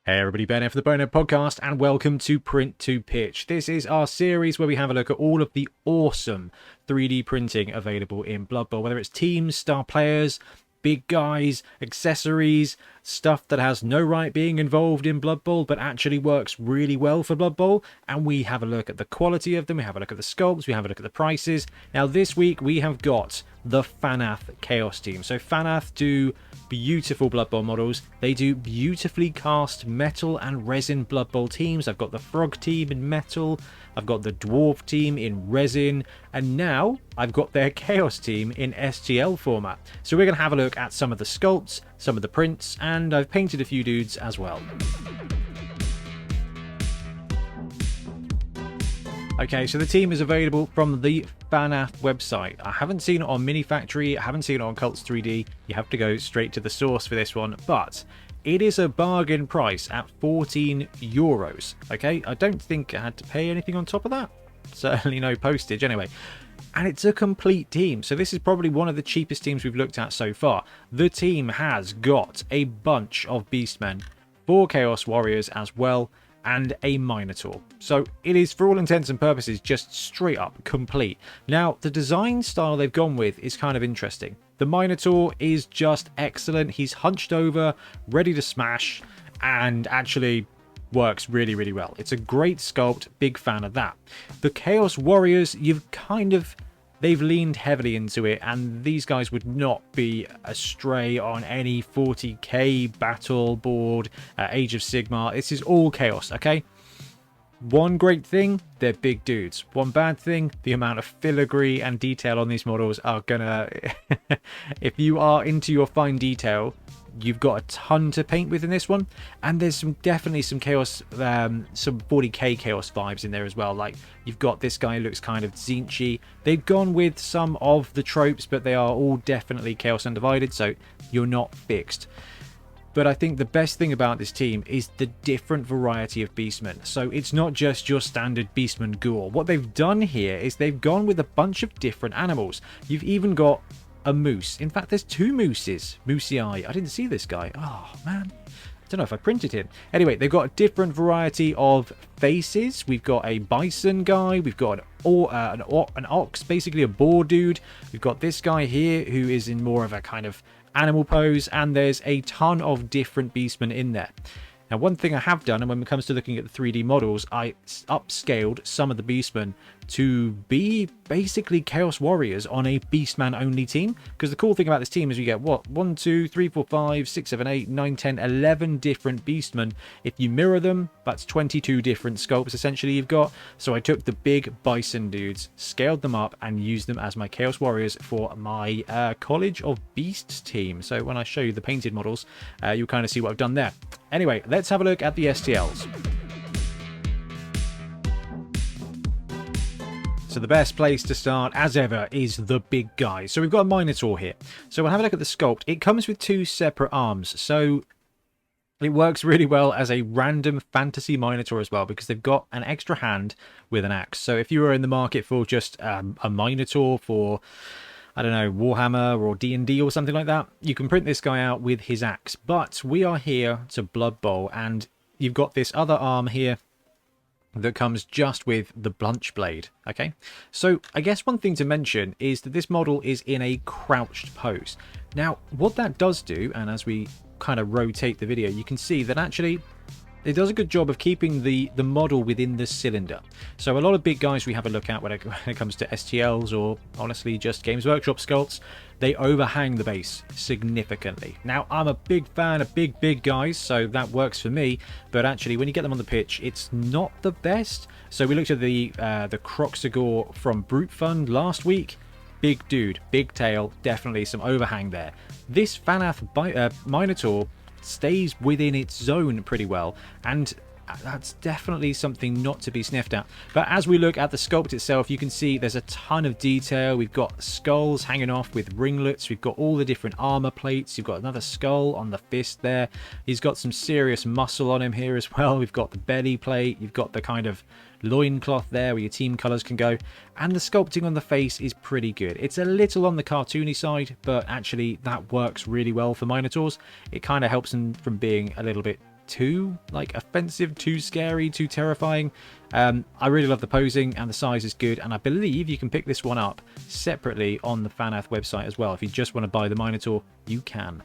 Hey everybody, Ben here for the Bonehead podcast, and welcome to Print to Pitch. This is our series where we have a look at all of the awesome 3D printing available in Blood Bowl, whether it's teams, star players, big guys, accessories, stuff that has no right being involved in Blood Bowl but actually works really well for Blood Bowl. And we have a look at the quality of them, we have a look at the sculpts, we have a look at the prices. Now this week we have got the Fanath ChaosTeam. So Fanath do beautiful Blood Bowl models. They do beautifully cast metal and resin Blood Bowl teams. I've got the Frog team in metal, I've got the Dwarf team in resin, and now I've got their Chaos team in STL format. So we're going to have a look at some of the sculpts, some of the prints, and I've painted a few dudes as well. Okay, so the team is available from the Fanath website. I haven't seen it on Mini Factory, I haven't seen it on Cults 3D. You have to go straight to the source for this one, but it is a bargain price at 14 euros. Okay, I don't think I had to pay anything on top of that. Certainly no postage anyway. And it's a complete team, so this is probably one of the cheapest teams we've looked at so far. The team has got a bunch of Beastmen, 4 Chaos Warriors as well, and a Minotaur. So it is, for all intents and purposes, just straight up complete. Now, the design style they've gone with is kind of interesting. The Minotaur is just excellent. He's hunched over, ready to smash, and actually works really, really well. It's a great sculpt, big fan of that. The Chaos Warriors, they've leaned heavily into it, and these guys would not be astray on any 40k battle board, Age of Sigmar. This is all chaos, okay? One great thing, they're big dudes. One bad thing, the amount of filigree and detail on these models are gonna... if you are into your fine detail, you've got a ton to paint with in this one. And there's definitely some chaos, some 40k chaos vibes in there as well. Like, you've got this guy who looks kind of Zinchi. They've gone with some of the tropes, but they are all definitely chaos undivided, so you're not fixed. But I think the best thing about this team is the different variety of Beastmen. So it's not just your standard Beastman Ghoul. What they've done here is they've gone with a bunch of different animals. You've even got a moose. In fact, there's 2 mooses. Moosey Eye. I didn't see this guy. Oh, man. I don't know if I printed him. Anyway, they've got a different variety of faces. We've got a bison guy. We've got an ox, basically a boar dude. We've got this guy here who is in more of a kind of animal pose. And there's a ton of different beastmen in there. Now, one thing I have done, and when it comes to looking at the 3D models, I upscaled some of the Beastmen to be basically Chaos Warriors on a Beastman only team. Because the cool thing about this team is you get, what, 1, 2, 3, 4, 5, 6, 7, 8, 9, 10, 11 different Beastmen. If you mirror them, that's 22 different sculpts essentially you've got. So I took the big bison dudes, scaled them up, and used them as my Chaos Warriors for my College of Beasts team. So when I show you the painted models, you'll kind of see what I've done there. Anyway, let's have a look at the STLs. So the best place to start, as ever, is the big guys. So we've got a Minotaur here. So we'll have a look at the sculpt. It comes with 2 separate arms. So it works really well as a random fantasy Minotaur as well, because they've got an extra hand with an axe. So if you were in the market for just a Minotaur for, I don't know, Warhammer or D&D or something like that, you can print this guy out with his axe. But we are here to Blood Bowl, and you've got this other arm here that comes just with the Blunch blade. Okay, so I guess one thing to mention is that this model is in a crouched pose. Now, what that does do, and as we kind of rotate the video, you can see that actually it does a good job of keeping the model within the cylinder. So a lot of big guys we have a look at when it comes to STLs, or honestly just Games Workshop sculpts, they overhang the base significantly. Now, I'm a big fan of big guys, so that works for me, but actually when you get them on the pitch, it's not the best. So we looked at the Croxagore from Brute Fund last week. Big dude, big tail, definitely some overhang there. This Fanath Minotaur stays within its zone pretty well, and that's definitely something not to be sniffed at. But as we look at the sculpt itself, you can see there's a ton of detail. We've got skulls hanging off with ringlets, we've got all the different armor plates, you've got another skull on the fist there, he's got some serious muscle on him here as well. We've got the belly plate, you've got the kind of loincloth there where your team colors can go, and the sculpting on the face is pretty good. It's a little on the cartoony side, but actually that works really well for Minotaurs. It kind of helps them from being a little bit too like offensive, too scary, too terrifying. I really love the posing, and the size is good, and I believe you can pick this one up separately on the Fanath website as well. If you just want to buy the Minotaur, you can.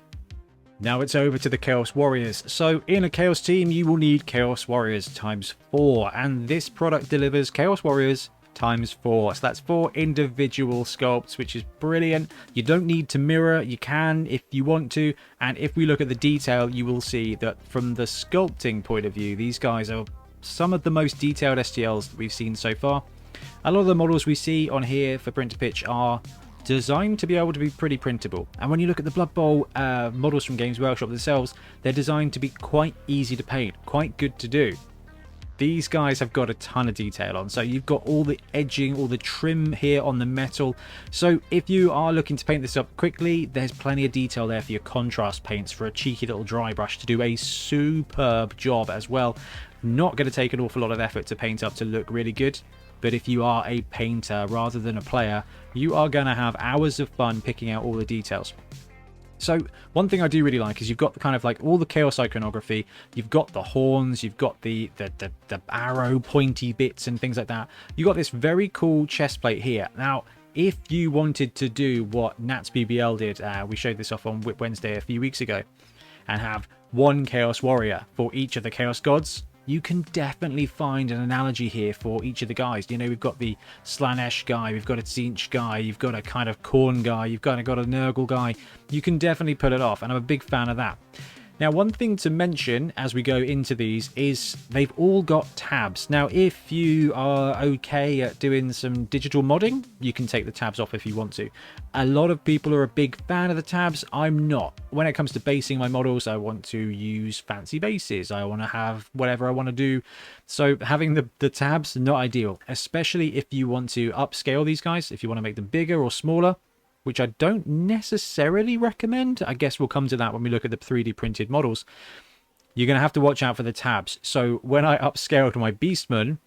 Now it's over to the Chaos Warriors. So in a Chaos team, you will need Chaos Warriors ×4, and this product delivers Chaos Warriors ×4. So that's 4 individual sculpts, which is brilliant. You don't need to mirror, you can if you want to, and if we look at the detail, you will see that from the sculpting point of view, these guys are some of the most detailed STLs that we've seen so far. A lot of the models we see on here for print to pitch are designed to be able to be pretty printable, and when you look at the Blood Bowl models from Games Workshop themselves, they're designed to be quite easy to paint, quite good to do. These guys have got a ton of detail on, so you've got all the edging, all the trim here on the metal. So if you are looking to paint this up quickly, there's plenty of detail there for your contrast paints, for a cheeky little dry brush to do a superb job as well. Not going to take an awful lot of effort to paint up to look really good, but if you are a painter rather than a player, you are going to have hours of fun picking out all the details. So one thing I do really like is you've got the kind of like all the chaos iconography, you've got the horns, you've got the arrow pointy bits and things like that. You've got this very cool chest plate here. Now, if you wanted to do what Nats BBL did, we showed this off on Whip Wednesday a few weeks ago, and have one Chaos Warrior for each of the Chaos Gods, you can definitely find an analogy here for each of the guys. You know, we've got the Slanesh guy, we've got a Tzeentch guy, you've got a kind of Khorne guy, you've got a Nurgle guy. You can definitely pull it off, and I'm a big fan of that. Now, one thing to mention as we go into these is they've all got tabs. Now, if you are okay at doing some digital modding, you can take the tabs off if you want to. A lot of people are a big fan of the tabs. I'm not. When it comes to basing my models, I want to use fancy bases. I want to have whatever I want to do. So having the tabs, not ideal, especially if you want to upscale these guys, if you want to make them bigger or smaller, which I don't necessarily recommend. I guess we'll come to that when we look at the 3D printed models. You're going to have to watch out for the tabs. So when I upscaled my Beastman,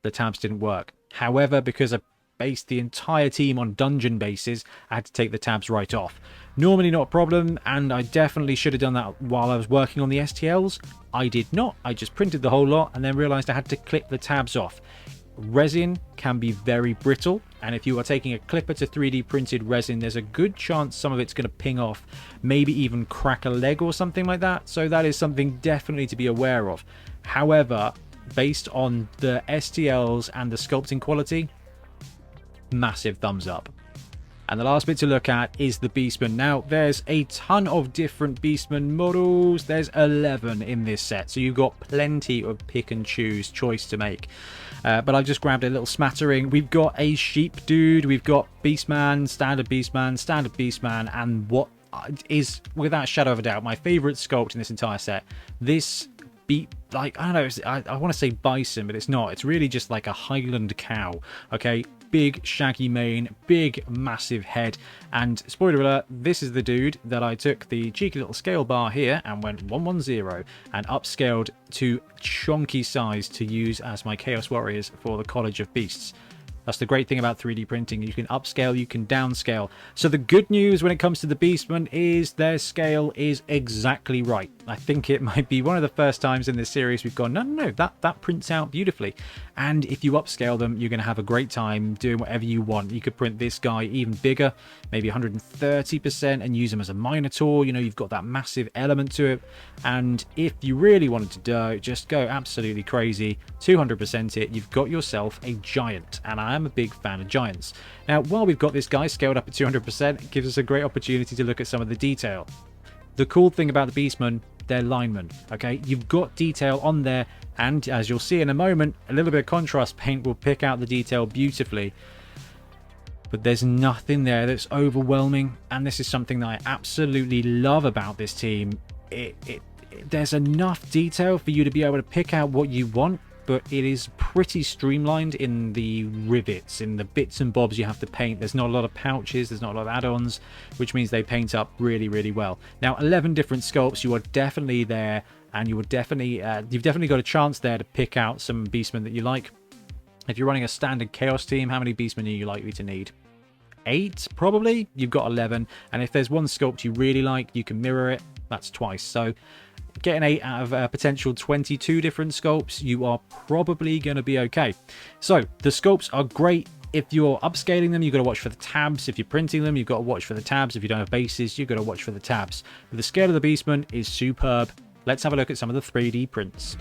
the tabs didn't work. However, because I based the entire team on dungeon bases, I had to take the tabs right off. Normally not a problem, and I definitely should have done that while I was working on the STLs. I did not. I just printed the whole lot and then realized I had to clip the tabs off. Resin can be very brittle, and if you are taking a clipper to 3D printed resin, there's a good chance some of it's going to ping off, maybe even crack a leg or something like that. So that is something definitely to be aware of. However, based on the STLs and the sculpting quality, massive thumbs up. And the last bit to look at is the Beastman. Now, there's a ton of different Beastman models. There's 11 in this set, so you've got plenty of pick and choose choice to make. But I've just grabbed a little smattering. We've got a sheep dude, we've got Beastman, standard Beastman, and what is, without a shadow of a doubt, my favorite sculpt in this entire set. This like, I don't know, I want to say bison, but it's not. It's really just like a Highland cow, okay? Big shaggy mane, big massive head, and spoiler alert, this is the dude that I took the cheeky little scale bar here and went 110 and upscaled to chonky size to use as my Chaos Warriors for the College of Beasts. That's the great thing about 3D printing. You can upscale, you can downscale. So the good news when it comes to the Beastmen is their scale is exactly right. I think it might be one of the first times in this series we've gone, no, that prints out beautifully. And if you upscale them, you're going to have a great time doing whatever you want. You could print this guy even bigger, maybe 130%, and use him as a Minotaur. You know, you've got that massive element to it. And if you really wanted to do, just go absolutely crazy, 200% it, you've got yourself a giant. And I am a big fan of giants. Now, while we've got this guy scaled up at 200%, it gives us a great opportunity to look at some of the detail. The cool thing about the Beastmen, they're linemen, okay? You've got detail on there, and as you'll see in a moment, a little bit of contrast paint will pick out the detail beautifully. But there's nothing there that's overwhelming, and this is something that I absolutely love about this team. There's enough detail for you to be able to pick out what you want, but it is pretty streamlined in the rivets, in the bits and bobs you have to paint. There's not a lot of pouches, there's not a lot of add-ons, which means they paint up really, really well. Now, 11 different sculpts, you are definitely there, and you would definitely, you've definitely got a chance there to pick out some Beastmen that you like. If you're running a standard Chaos team, how many Beastmen are you likely to need? 8, probably? You've got 11, and if there's one sculpt you really like, you can mirror it, that's twice. So getting 8 out of a potential 22 different sculpts, you are probably going to be okay. So the sculpts are great. If you're upscaling them, you've got to watch for the tabs. If you're printing them, you've got to watch for the tabs. If you don't have bases, you've got to watch for the tabs. But the scale of the Beastman is superb. Let's have a look at some of the 3D prints.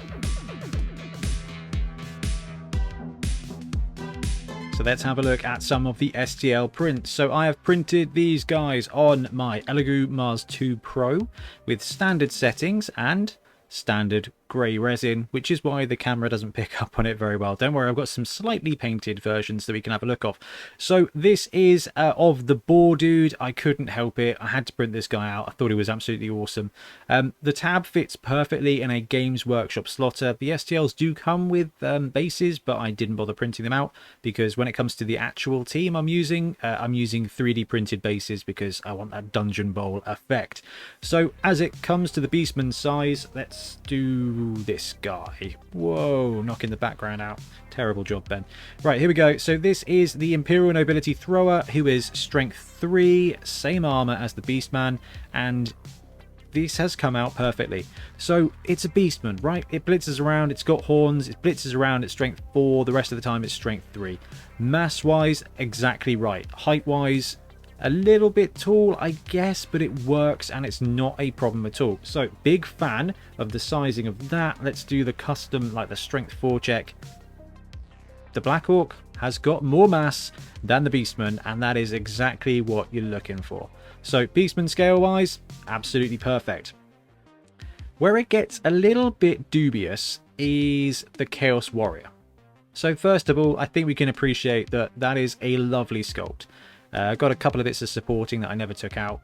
So let's have a look at some of the STL prints. So I have printed these guys on my Elegoo Mars 2 Pro with standard settings and standard grey resin, which is why the camera doesn't pick up on it very well. Don't worry, I've got some slightly painted versions that we can have a look of. So this is of the boar dude. I couldn't help it. I had to print this guy out. I thought he was absolutely awesome. The tab fits perfectly in a Games Workshop slotter. The STLs do come with bases, but I didn't bother printing them out because when it comes to the actual team I'm using 3D printed bases because I want that Dungeon Bowl effect. So as it comes to the Beastman size, let's do this guy. Whoa, knocking the background out. Terrible job, Ben. Right, here we go. So this is the Imperial Nobility Thrower, who is strength 3, same armor as the Beastman, and this has come out perfectly. So it's a Beastman, right? It blitzes around, it's got horns, it blitzes around, it's strength 4, the rest of the time it's strength 3. Mass-wise, exactly right. Height-wise, a little bit tall, I guess, but it works and it's not a problem at all. So big fan of the sizing of that. Let's do the custom, like the strength 4 check. The Black Orc has got more mass than the Beastman, and that is exactly what you're looking for. So Beastman scale wise, absolutely perfect. Where it gets a little bit dubious is the Chaos Warrior. So first of all, I think we can appreciate that that is a lovely sculpt. Got a couple of bits of supporting that I never took out.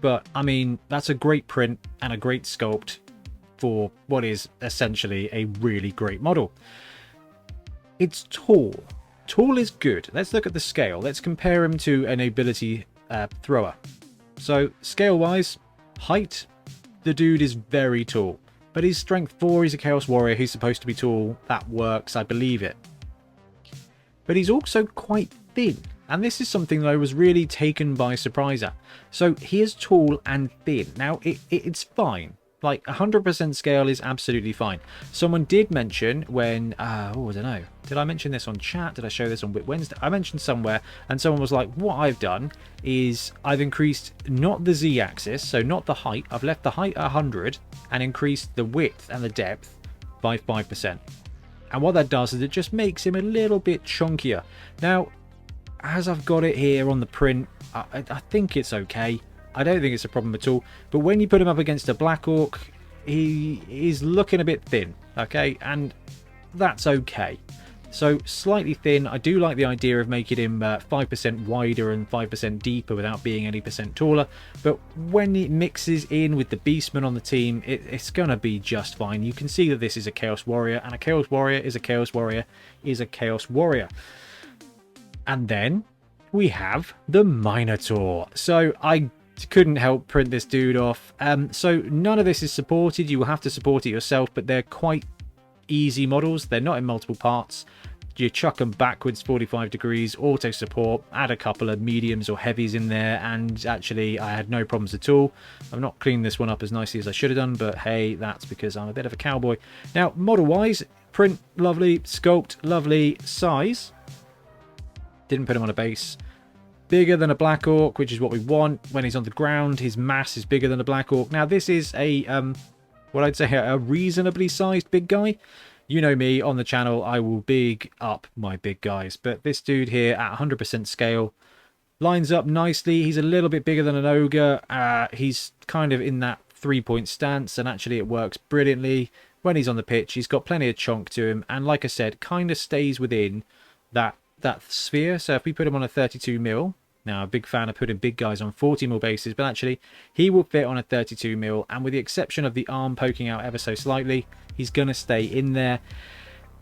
But, I mean, that's a great print and a great sculpt for what is essentially a really great model. It's tall. Tall is good. Let's look at the scale. Let's compare him to a Nobility Thrower. So, scale-wise, height, the dude is very tall. But he's strength 4, he's a Chaos Warrior, he's supposed to be tall. That works, I believe it. But he's also quite thin. And this is something that I was really taken by surprise at. So he is tall and thin. Now, it's fine. Like, 100% scale is absolutely fine. Someone did mention when, oh, I don't know. Did I mention this on chat? Did I show this on Wednesday? I mentioned somewhere, and someone was like, what I've done is I've increased not the Z-axis, so not the height. I've left the height at 100 and increased the width and the depth by 5%. And what that does is it just makes him a little bit chunkier. Now, as I've got it here on the print, I think it's okay. I don't think it's a problem at all. But when you put him up against a Black Orc, he is looking a bit thin, okay? And that's okay. So slightly thin. I do like the idea of making him 5% wider and 5% deeper without being any percent taller. But when it mixes in with the Beastman on the team, it's going to be just fine. You can see that this is a Chaos Warrior, and a Chaos Warrior is a Chaos Warrior is a Chaos Warrior. And then we have the Minotaur. So I couldn't help print this dude off. So none of this is supported. You will have to support it yourself, but they're quite easy models. They're not in multiple parts. You chuck them backwards 45 degrees, auto support, add a couple of mediums or heavies in there, and actually I had no problems at all. I've not cleaned this one up as nicely as I should have done, but hey, that's because I'm a bit of a cowboy. Now, model-wise, print lovely, sculpt lovely, size. Didn't put him on a base. Bigger than a Black Orc, which is what we want. When he's on the ground, his mass is bigger than a Black Orc. Now, this is a, what I'd say a reasonably sized big guy. You know me, on the channel, I will big up my big guys. But this dude here at 100% scale lines up nicely. He's a little bit bigger than an ogre. He's kind of in that 3-point stance, and actually it works brilliantly. When he's on the pitch, he's got plenty of chunk to him. And like I said, kind of stays within that sphere. So if we put him on a 32mm, now a big fan of putting big guys on 40mm bases, but actually he will fit on a 32mm, and with the exception of the arm poking out ever so slightly, he's gonna stay in there,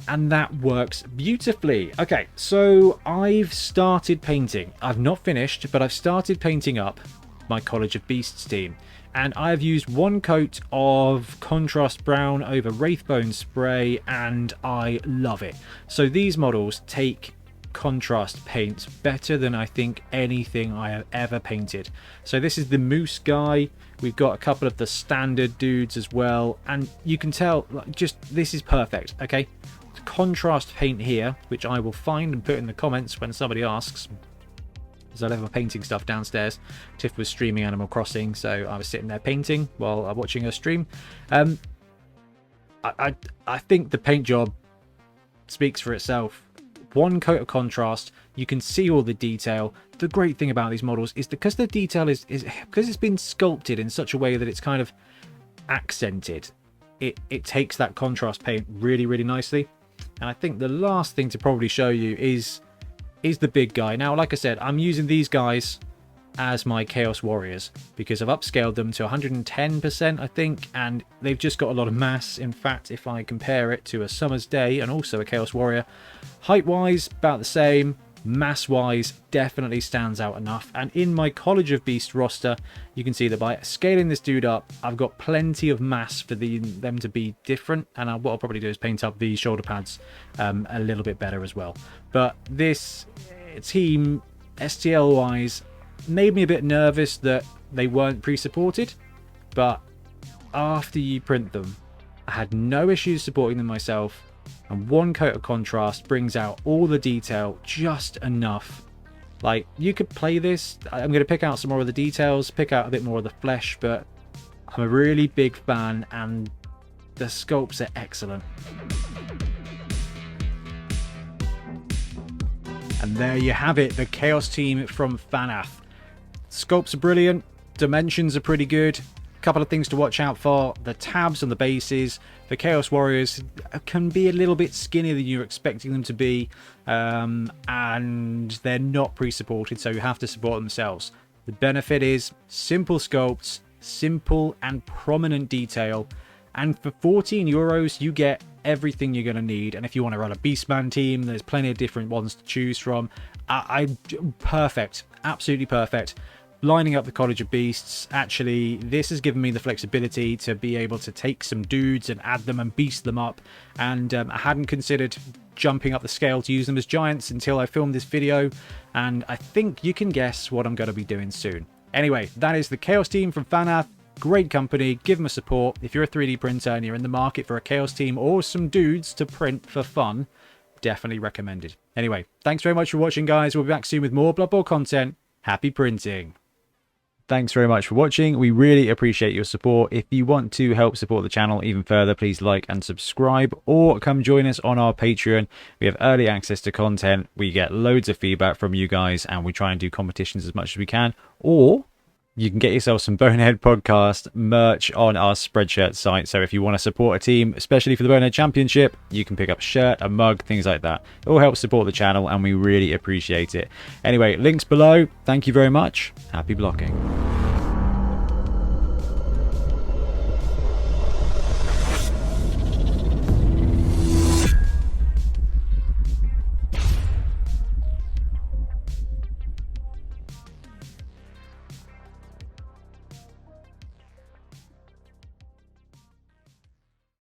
and that works beautifully. Okay, so I've started painting. I've not finished, but I've started painting up my College of Beasts team, and I've used one coat of contrast brown over Wraithbone spray, and I love it. So these models take contrast paint, better than I think anything I have ever painted. So this is the moose guy. We've got a couple of the standard dudes as well, and you can tell, like, just this is perfect. Okay, contrast paint here, which I will find and put in the comments when somebody asks, because I left my painting stuff downstairs. Tiff was streaming Animal Crossing, so I was sitting there painting while watching her stream. I think the paint job speaks for itself. One coat of contrast, you can see all the detail. The great thing about these models is because the detail is because it's been sculpted in such a way that it's kind of accented, it takes that contrast paint really, really nicely. And I think the last thing to probably show you is the big guy. Now, like I said, I'm using these guys as my Chaos Warriors because I've upscaled them to 110%, I think, and they've just got a lot of mass. In fact, if I compare it to a Summer's Day and also a Chaos Warrior, height-wise, about the same. Mass-wise, definitely stands out enough. And in my College of Beast roster, you can see that by scaling this dude up, I've got plenty of mass for them to be different. And what I'll probably do is paint up the shoulder pads a little bit better as well. But this team, STL-wise, made me a bit nervous that they weren't pre-supported. But after you print them, I had no issues supporting them myself. And one coat of contrast brings out all the detail just enough. Like, you could play this. I'm going to pick out some more of the details, pick out a bit more of the flesh, but I'm a really big fan and the sculpts are excellent. And there you have it, the Chaos Team from Fanath. Sculpts are brilliant, dimensions are pretty good. Couple of things to watch out for: the tabs on the bases. The Chaos Warriors can be a little bit skinnier than you're expecting them to be, and they're not pre-supported, so you have to support themselves. The benefit is simple sculpts, simple and prominent detail, and for €14 you get everything you're going to need. And if you want to run a Beastman team, there's plenty of different ones to choose from. Perfect, absolutely perfect. Lining up the College of Beasts, actually, this has given me the flexibility to be able to take some dudes and add them and beast them up. And I hadn't considered jumping up the scale to use them as giants until I filmed this video. And I think you can guess what I'm going to be doing soon. Anyway, that is the Chaos Team from Fanath. Great company. Give them a support. If you're a 3D printer and you're in the market for a Chaos Team or some dudes to print for fun, definitely recommended. Anyway, thanks very much for watching, guys. We'll be back soon with more Blood Bowl content. Happy printing. Thanks very much for watching. We really appreciate your support. If you want to help support the channel even further, please like and subscribe, or come join us on our Patreon. We have early access to content. We get loads of feedback from you guys, and we try and do competitions as much as we can. Or you can get yourself some Bonehead podcast merch on our Spreadshirt site. So if you want to support a team, especially for the Bonehead Championship, you can pick up a shirt, a mug, things like that. It all helps support the channel and we really appreciate it. Anyway, links below. Thank you very much. Happy blocking.